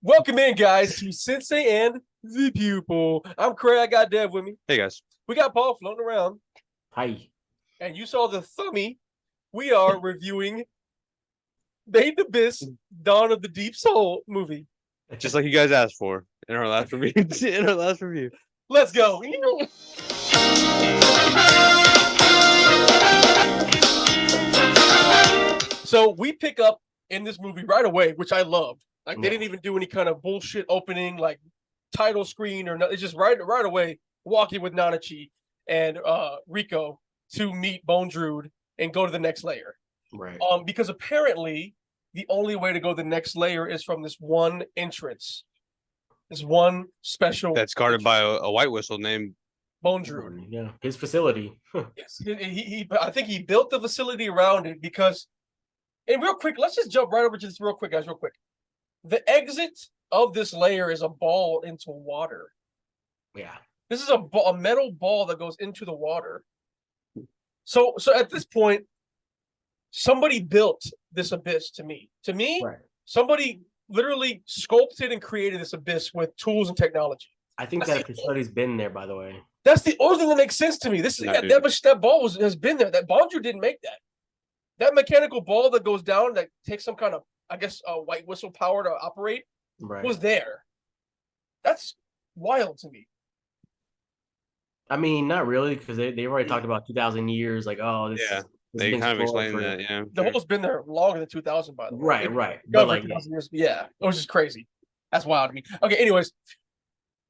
Welcome in, guys, to Sensei and the Pupil. I'm Craig. I got Dev with me. Hey guys. We got Paul floating around. Hi. And you saw the thummy. We are reviewing Made in Abyss, Dawn of the Deep Soul movie. Just like you guys asked for in our last review. Let's go. So we pick up in this movie right away, which I loved. Like they didn't even do any kind of bullshit opening, like title screen or nothing. It's just right away walking with Nanachi and Rico to meet Bondrewd and go to the next layer. Right. Because apparently the only way to go to the next layer is from this one entrance. This one special that's guarded by a white whistle named Bondrewd. Yeah, his facility. Yes, I think he built the facility around it because. And real quick, let's just jump right over to this real quick, guys. Real quick, the exit of this layer is a ball into water. Yeah, this is a metal ball that goes into the water. So at this point, somebody built this abyss. To me, right. Somebody literally sculpted and created this abyss with tools and technology. I think that facility's been there, by the way. That's the only thing that makes sense to me. This is that ball has been there. That Bondrewd didn't make that. That mechanical ball that goes down that takes some kind of, I guess, white whistle power to operate was there. That's wild to me. I mean, not really, because they already talked about 2,000 years. Like, oh, this. Yeah, they kind of explained that. Yeah, the hole's been there longer than 2,000, by the way. Right. But like, 2,000 years. Yeah, it was just crazy. That's wild to me. Okay, anyways,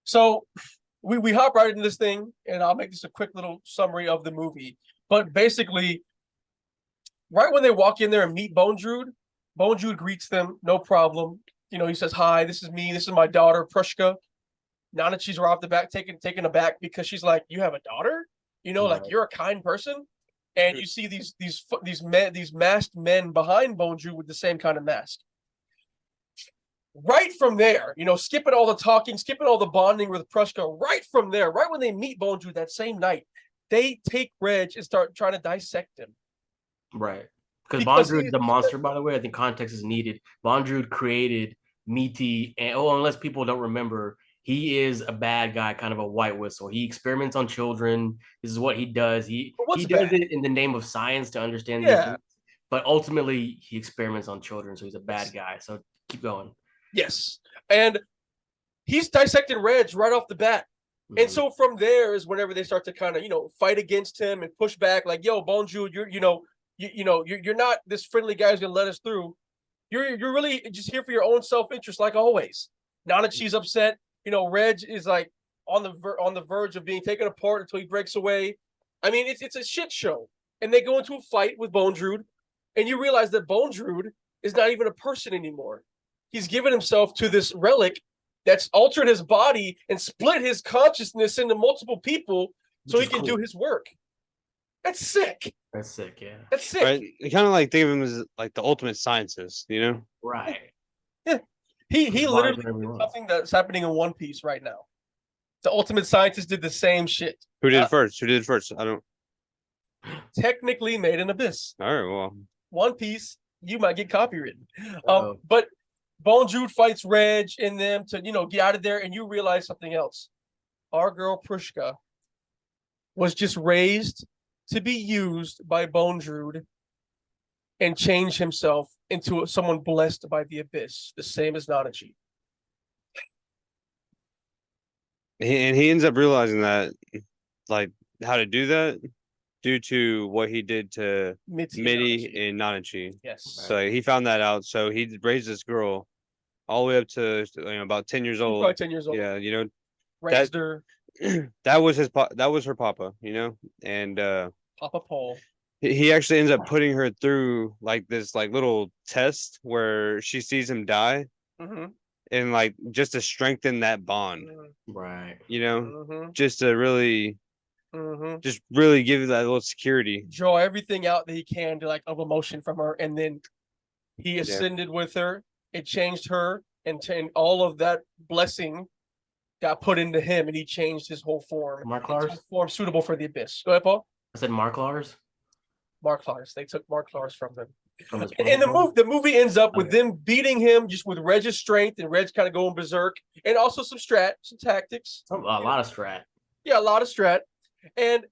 so we hop right into this thing, and I'll make this a quick little summary of the movie. But basically, right when they walk in there and meet Bondrewd greets them, no problem. You know, he says, "Hi, this is me. This is my daughter, Prushka." Nanachi's right off the back, taken aback because she's like, "You have a daughter? You know, like you're a kind person." And you see these masked men behind Bondrewd with the same kind of mask. Right from there, you know, skipping all the talking, skipping all the bonding with Prushka. Right from there, right when they meet Bondrewd that same night, they take Reg and start trying to dissect him. Right. Because Bondrewd, the monster, by the way, I think context is needed. Bondrewd created Meaty, and unless people don't remember, he is a bad guy, kind of a white whistle. He experiments on children. This is what he does. He does it in the name of science to understand these things. But ultimately, he experiments on children, so he's a bad guy. So keep going. Yes. And he's dissecting Reg right off the bat. And so from there is whenever they start to kind of, you know, fight against him and push back, like, yo, Bondrewd, you're not this friendly guy who's gonna let us through. You're really just here for your own self-interest, like always. Now that she's upset, you know, Reg is like on the verge of being taken apart until he breaks away. I mean, it's a shit show. And they go into a fight with Bondrewd, and you realize that Bondrewd is not even a person anymore. He's given himself to this relic that's altered his body and split his consciousness into multiple people so he can do his work. That's sick. That's sick, yeah. That's sick. Right? You kind of like think of him as like the ultimate scientist, you know? Right. Yeah. He literally did something that's happening in One Piece right now. The ultimate scientist did the same shit. Who did it first? I don't. Technically Made in Abyss. All right, well. One Piece, you might get copywritten. But Bondrewd fights Reg and them to, you know, get out of there, and you realize something else. Our girl Prushka was just raised to be used by Bondrewd and change himself into someone blessed by the abyss, the same as Nanachi. And he ends up realizing that, like, how to do that due to what he did to Mitty and Nanachi. Yes. So he found that out. So he raised this girl all the way up to, you know, about 10 years old. Probably 10 years old. Yeah, you know. Raised her. That was her papa, you know, and Papa Paul. He actually ends up putting her through like this like little test where she sees him die, and like just to strengthen that bond, right? You know, just to really, just really give that little security, draw everything out that he can to like of emotion from her, and then he ascended with her. It changed her, and all of that blessing got put into him, and he changed his whole form. Marklars? Form suitable for the abyss. Go ahead, Paul. I said Marklars. Marklars. They took Marklars from them. And the movie ends up with them beating him just with Reg's strength and Reg's kind of going berserk, and also some tactics. A lot of strat. Yeah, a lot of strat. And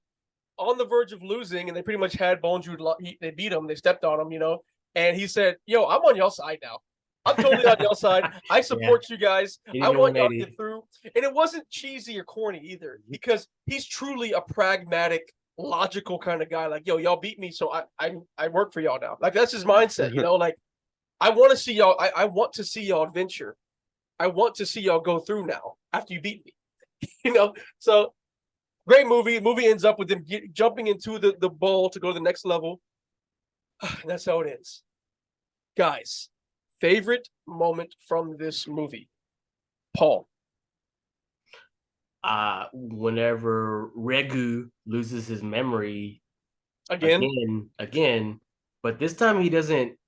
on the verge of losing, and they pretty much had Bondrewd. They beat him. They stepped on him, And he said, "Yo, I'm on y'all side now. I'm totally on y'all side. I support you guys. I want y'all to get through." And it wasn't cheesy or corny either, because he's truly a pragmatic, logical kind of guy. Like, yo, y'all beat me, so I work for y'all now. Like, that's his mindset, Like, I want to see y'all. I want to see y'all adventure. I want to see y'all go through now after you beat me. So great movie. The movie ends up with them jumping into the bowl to go to the next level. And that's how it ends. Guys, favorite moment from this movie? Paul. Whenever Regu loses his memory again, but this time he doesn't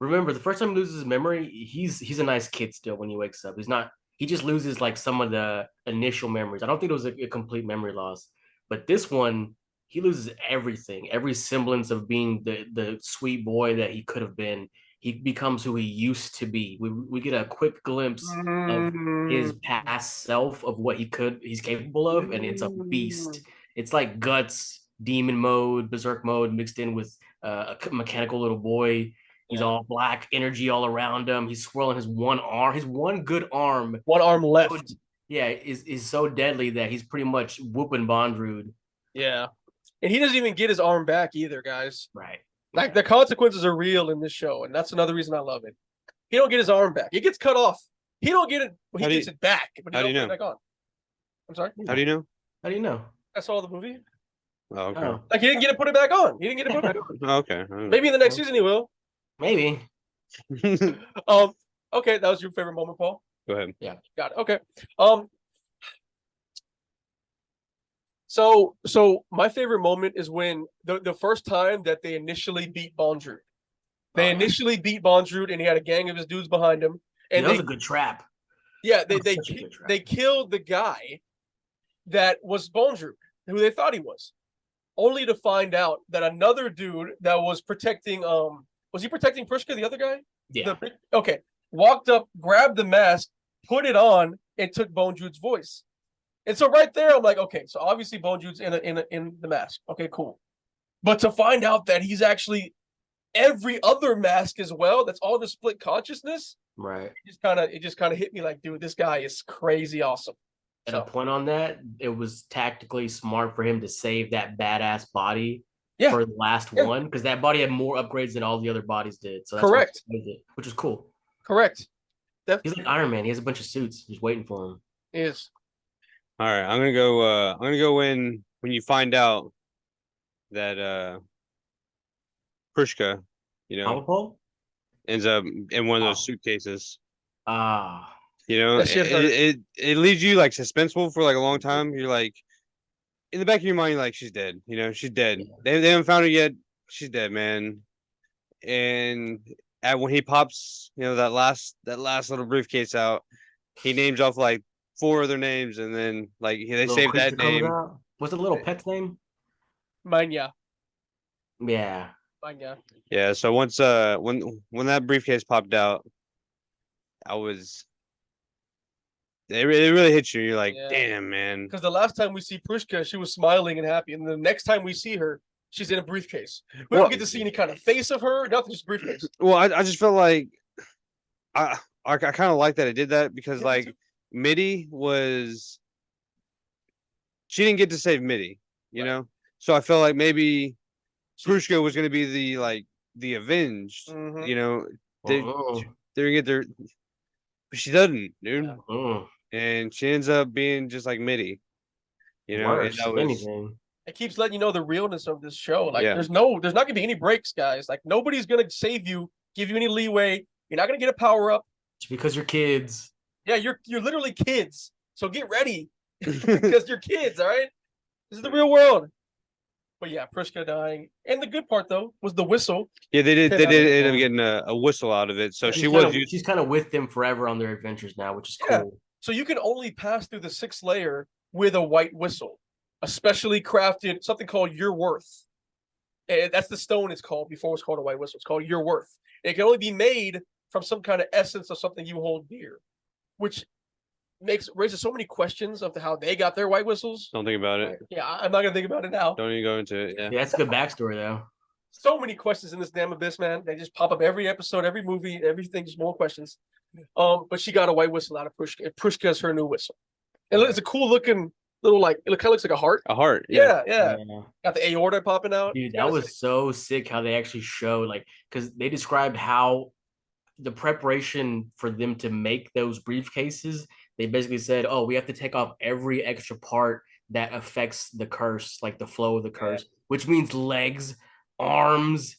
remember. The first time he loses his memory, he's a nice kid still when he wakes up. He just loses like some of the initial memories. I don't think it was a complete memory loss, but this one, he loses everything, every semblance of being the sweet boy that he could have been. He becomes who he used to be. We get a quick glimpse of his past self, of what he's capable of, and it's a beast. It's like Guts, demon mode, berserk mode mixed in with a mechanical little boy. He's all black, energy all around him. He's swirling his one arm, his one good arm. One arm left. Is so deadly that he's pretty much whooping Bondrewd. Yeah. And he doesn't even get his arm back either, guys. Right. Like, the consequences are real in this show, and that's another reason I love it. He don't get his arm back. It gets cut off. He don't get it. Well, he gets it back, but he don't get it back on. I'm sorry? How do you know? How do you know? I saw the movie. Oh, okay. Oh. Like, he didn't get to put it back on. He didn't get to put it back on. Okay. Maybe in the next season he will. Maybe. Okay, that was your favorite moment, Paul? Go ahead. Yeah. Got it. Okay. So my favorite moment is when the first time that they initially beat Bondrewd. They initially beat Bondrewd, and he had a gang of his dudes behind him. And that was a good trap. Yeah, they killed the guy that was Bondrewd, who they thought he was, only to find out that another dude that was protecting was he protecting Prushka, the other guy? Yeah. Okay. Walked up, grabbed the mask, put it on, and took Bondrewd's voice. And so right there, I'm like, okay, so obviously Bondrewd's in the mask. Okay, cool. But to find out that he's actually every other mask as well, that's all the split consciousness. Right. It just kind of hit me like, dude, this guy is crazy awesome. At a point on that, it was tactically smart for him to save that badass body for the last one, because that body had more upgrades than all the other bodies did. So that's correct. Which is cool. Correct. He's like Iron Man. He has a bunch of suits just waiting for him. He is. All right, I'm gonna go when you find out that Prushka, ends up in one of those suitcases. It leaves you like suspenseful for like a long time. You're like, in the back of your mind, you're like, she's dead. She's dead. They haven't found her yet. She's dead, man. And when he pops, that last little briefcase out, he names off like 4 other names, and then like they save that name. What's the little pet's name? Manya. Yeah. Manya. Yeah. So once when that briefcase popped out, it really hits you. You're like, damn, man. Because the last time we see Prushka, she was smiling and happy, and the next time we see her, she's in a briefcase. We don't get to see any kind of face of her. Nothing, just briefcase. Well, I just felt like I kind of like that it did that, because like Mitty she didn't get to save Mitty, you know. So I felt like maybe Prushka was going to be the avenged, They're gonna get their, but she doesn't, dude. And she ends up being just like Mitty, Worse, and anything. It keeps letting you know the realness of this show. Like, there's not gonna be any breaks, guys. Like, nobody's gonna save you, give you any leeway. You're not gonna get a power up. It's because you're kids. Yeah, you're literally kids. So get ready, because you're kids. All right, this is the real world. But yeah, Prushka dying, and the good part though was the whistle. Yeah, they did end up getting a whistle out of it. So she's kind of with them forever on their adventures now, which is cool. So you can only pass through the 6th layer with a white whistle, a specially crafted something called Your Worth. And that's the stone it's called before it's called a white whistle. It's called your worth. It can only be made from some kind of essence of something you hold dear, which raises so many questions of how they got their white whistles. Don't think about it. Yeah, I'm not gonna think about it now. Don't even go into it. Yeah. Yeah, that's a good backstory though. So many questions in this damn abyss, man. They just pop up every episode, every movie, everything. Just more questions. But she got a white whistle out of Prushka. Prushka's her new whistle, and it's a cool looking little it kind of looks like a heart. A heart. Yeah. Got the aorta popping out. Dude, that was so sick how they actually showed because they described how the preparation for them to make those briefcases. They basically said, "Oh, we have to take off every extra part that affects the curse, like the flow of the curse, which means legs, arms,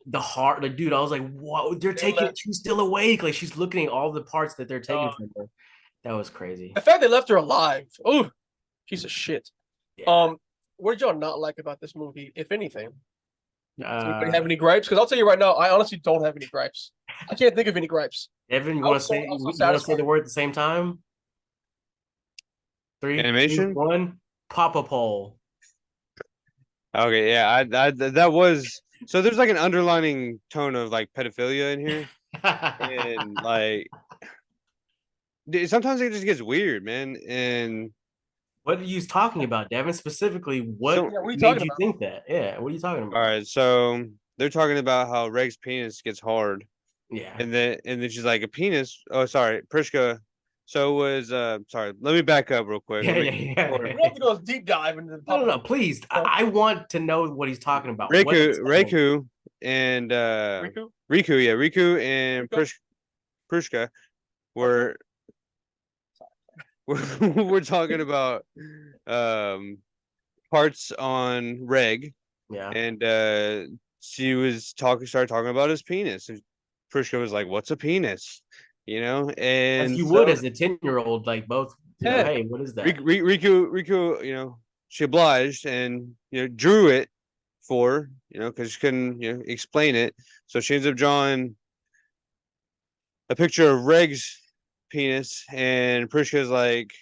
the heart." Like, dude, I was like, "Whoa, they're taking." She's still awake. Like she's looking at all the parts that they're taking from her. That was crazy. The fact they left her alive. Oh, piece of shit. Yeah. What did y'all not like about this movie, if anything? Does anybody have any gripes? Because I'll tell you right now, I honestly don't have any gripes. I can't think of any gripes. Evan, you want to say the word at the same time? 3, animation? 2, 1. Papa pole. Okay, yeah, that was so. There's like an underlining tone of like pedophilia in here, and like sometimes it just gets weird, man. And what are you talking about, Devin? Specifically, what made you think that? Yeah, what are you talking about? All right, so they're talking about how Reg's penis gets hard. Yeah, and then she's like, a penis. Oh, sorry, Prishka. So it was sorry. Let me back up real quick. Yeah. We have to go deep dive into the no, please. I want to know what he's talking about. Riku and Riku and Prishka were we're talking about parts on Reg. Yeah. And she started talking about his penis. And Prishka was like, "What's a penis?" You know, and as you would as a 10-year-old, like both. Hey, what is that? Riku, she obliged and drew it for because she couldn't explain it. So she ends up drawing a picture of Reg's penis, and Prishka's like,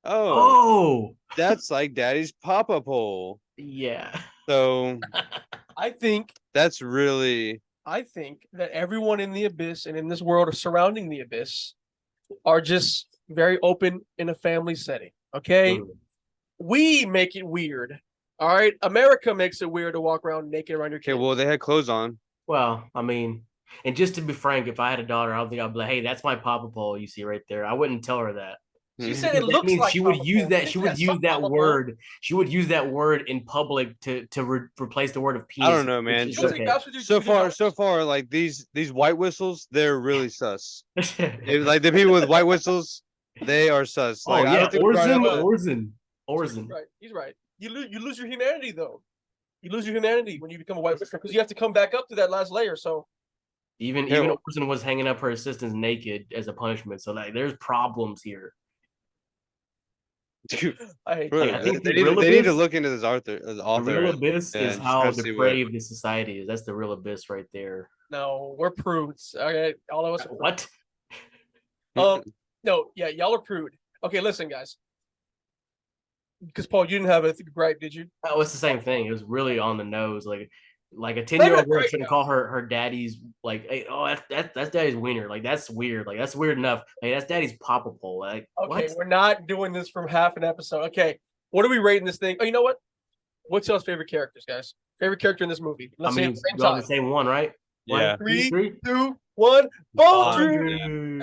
"Oh, that's like Daddy's papa pole." Yeah. So I think that's really. I think that everyone in the abyss and in this world surrounding the abyss are just very open in a family setting. Okay. We make it weird. All right. America makes it weird to walk around naked around your kids. Okay, well, they had clothes on. Well, I mean, and just to be frank, if I had a daughter, I don't think I'd be like, "Hey, that's my papa pole you see right there." I wouldn't tell her that. She said it looks like she would use that. She would use that word. She would use that word in public to replace the word of penis. I don't know, man. So far, like these white whistles, they're really sus. Like the people with white whistles, they are sus. Like, yeah, Orzen. He's right. You lose your humanity though. You lose your humanity when you become a white whistle because you have to come back up to that last layer. So even Orzen was hanging up her assistants naked as a punishment. So like, there's problems here. Dude, I think they need to look into this author. The real abyss is how depraved the society is. That's the real abyss right there. No, we're prudes. Okay, all of us. What? No, yeah, y'all are prude. Okay, listen, guys. Because Paul, you didn't have a gripe, did you? Oh, it's the same thing. It was really on the nose. Like a 10-year-old girl shouldn't call her daddy's hey, oh, that's daddy's wiener. Like, that's weird. Like, that's weird enough. Hey, that's daddy's papa pole. Like, okay, we're not doing this from half an episode. Okay, what are we rating this thing? Oh, you know what? What's y'all's favorite characters, guys? Favorite character in this movie? Let's say the same one, right? Yeah. 3, 2, 1. Bondrewd.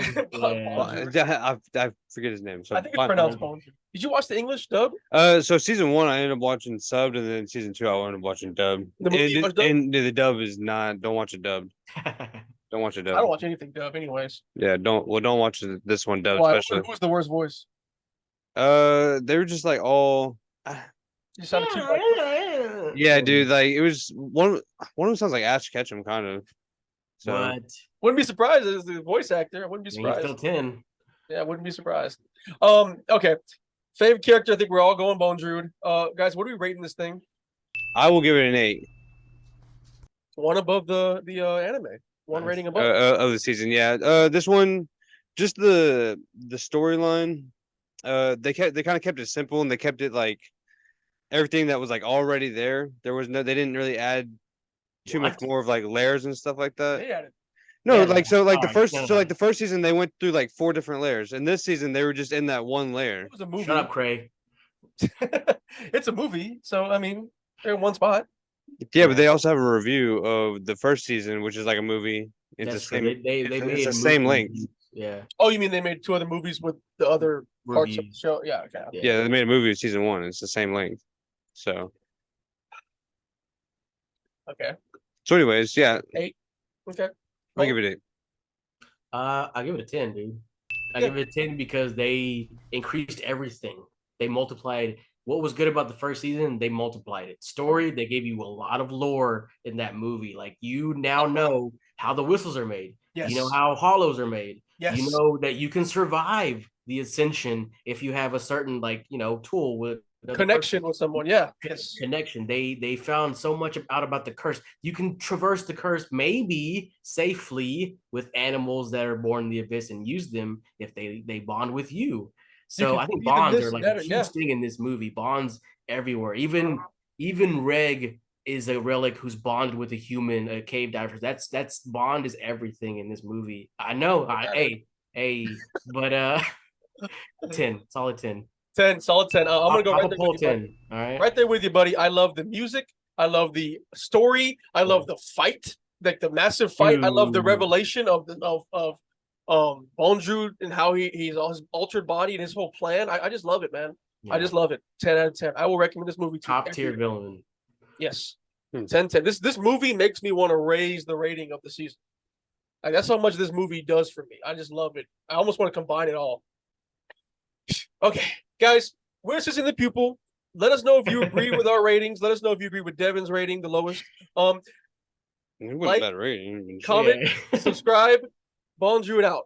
I forget his name. So I think it's pronounced Bondrewd. Did you watch the English dub? So season 1, I ended up watching subbed, and then season 2, I ended up watching dubbed. And the dub is not. Don't watch it dubbed. Don't watch it dubbed. I don't watch anything dubbed, anyways. Yeah, don't watch this one dubbed. Why? Especially. Who's the worst voice? They were just like all. You sounded too like. Yeah, dude. Like it was one of them sounds like Ash Ketchum, kind of. So what? Wouldn't be surprised as the voice actor. I wouldn't be surprised. He's still 10. Yeah, I wouldn't be surprised. Okay. Favorite character, I think we're all going Bondrewd. Guys, what are we rating this thing? I will give it an 8. One above the anime. One rating above of the season. Yeah. This one, just the storyline. They kind of kept it simple, and they kept it like everything that was like already there. They didn't really add too much more of like layers and stuff like that. They had it. No, Yeah, like so, like the alright, first, no, so no. like the first season they went through like 4 different layers, and this season they were just in that one layer. It was a movie. Shut up, Cray. It's a movie, so I mean, they're in one spot. Yeah, but Right. they also have a review of the first season, which is like a movie. It's That's the true. same. They it's made the same movie length. reviews. Yeah. Oh, you mean they made 2 other movies with the other parts of the Reviews. show? Yeah, okay. Yeah, they made a movie with season 1. It's the same length. So, Okay. anyways, yeah, Okay. I'll give it 8. I give it a 10, dude. I Yeah. give it a 10 because they increased everything. They multiplied what was good about the first season, they multiplied it. Story, they gave you a lot of lore in that movie. Like you now know how the whistles are made. Yes. You know how hollows are made. Yes. You know that you can survive the ascension if you have a certain tool with Connection with someone. Yeah. Yes. Connection. They found so much out about the curse. You can traverse the curse maybe safely with animals that are born in the abyss and use them if they bond with you. So I think bonds are like a huge thing in this movie. Bonds everywhere. Even Reg is a relic who's bonded with a human, a cave diver. That's bond is everything in this movie. I know. But 10, solid 10. 10, solid 10. I'm gonna go right there with you, 10. buddy. All right. Right there with you, buddy. I love the music. I love the story. I love the fight, like the massive fight. I love the revelation of Bondrewd and how he's all his altered body and his whole plan. I just love it, man. Yeah. I just love it. 10 out of 10. I will recommend this movie to top tier villain. Yes. 10. This movie makes me want to raise the rating of the season. Like that's how much this movie does for me. I just love it. I almost want to combine it all. Okay, guys, we're just in the pupil. Let us know if you agree with our ratings. Let us know if you agree with Devin's rating, the lowest. It was Like, a better rating. comment, subscribe. Bondrewd out.